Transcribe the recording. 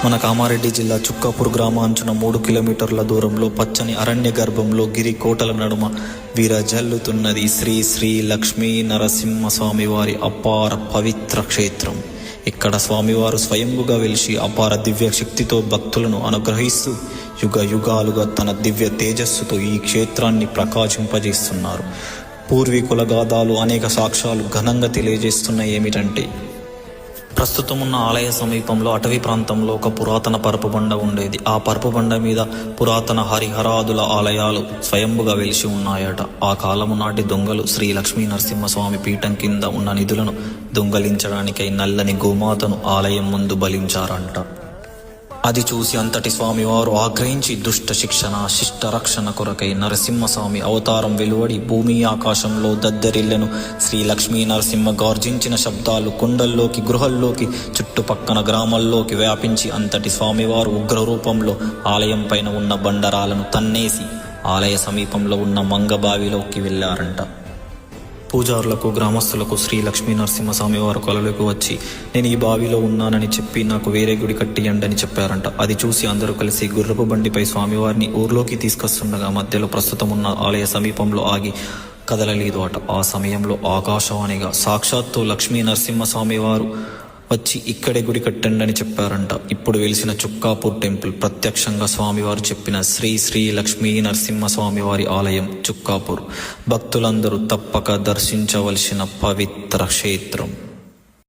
మన కామారెడ్డి జిల్లా చుక్కాపూర్ గ్రామాంచున 3 కిలోమీటర్ల దూరంలో పచ్చని అరణ్య గర్భంలో గిరి కోటల నడుమ విరజల్లుతున్నది శ్రీ శ్రీ లక్ష్మీ నరసింహస్వామి వారి అపార పవిత్ర క్షేత్రం. ఇక్కడ స్వామివారు స్వయంభుగా వెలిసి అపార దివ్య శక్తితో భక్తులను అనుగ్రహిస్తూ యుగ యుగాలుగా తన దివ్య తేజస్సుతో ఈ క్షేత్రాన్ని ప్రకాశింపజేస్తున్నారు. పూర్వీకుల గాథలు అనేక సాక్ష్యాలు ఘనంగా తెలియజేస్తున్నాయి. ఏమిటంటే, ప్రస్తుతం ఉన్న ఆలయ సమీపంలో అటవీ ప్రాంతంలో ఒక పురాతన పరుపుబండ ఉండేది. ఆ పరుపుబండ మీద పురాతన హరిహరాదుల ఆలయాలు స్వయంభుగా వెలిసి ఉన్నాయట. ఆ కాలము నాటి దొంగలు శ్రీ లక్ష్మీ నరసింహస్వామి పీఠం కింద ఉన్న నిధులను దొంగలించడానికై నల్లని గోమాతను ఆలయం ముందు బలించారంట. అది చూసి అంతటి స్వామివారు ఆగ్రహించి దుష్ట శిక్షణ శిష్ట రక్షణ కొరకై నరసింహస్వామి అవతారం వెలువడి భూమి ఆకాశంలో దద్దరిల్లెను. శ్రీ లక్ష్మీ నరసింహ గార్జించిన శబ్దాలు కొండల్లోకి గృహల్లోకి చుట్టుపక్కన గ్రామాల్లోకి వ్యాపించి అంతటి స్వామివారు ఉగ్రరూపంలో ఆలయం పైన ఉన్న బండరాలను తన్నేసి ఆలయ సమీపంలో ఉన్న మంగబావిలోకి వెళ్లారంట. పూజారులకు గ్రామస్తులకు శ్రీ లక్ష్మీ నరసింహస్వామి వారు కలలోకి వచ్చి, నేను ఈ బావిలో ఉన్నానని చెప్పి నాకు వేరే గుడి కట్టియండి అని చెప్పారంట. అది చూసి అందరూ కలిసి గుర్రపు బండిపై స్వామివారిని ఊర్లోకి తీసుకొస్తుండగా మధ్యలో ప్రస్తుతం ఉన్న ఆలయ సమీపంలో ఆగి కదలలేదు అట. ఆ సమయంలో ఆకాశవాణిగా సాక్షాత్తు లక్ష్మీ నరసింహస్వామి వారు వచ్చి ఇక్కడే గుడి కట్టండి అని చెప్పారంట. ఇప్పుడు వెలిసిన చుక్కాపూర్ టెంపుల్ ప్రత్యక్షంగా స్వామివారు చెప్పిన శ్రీ శ్రీ లక్ష్మీ నరసింహస్వామి వారి ఆలయం చుక్కాపూర్ భక్తులందరూ తప్పక దర్శించవలసిన పవిత్ర క్షేత్రం.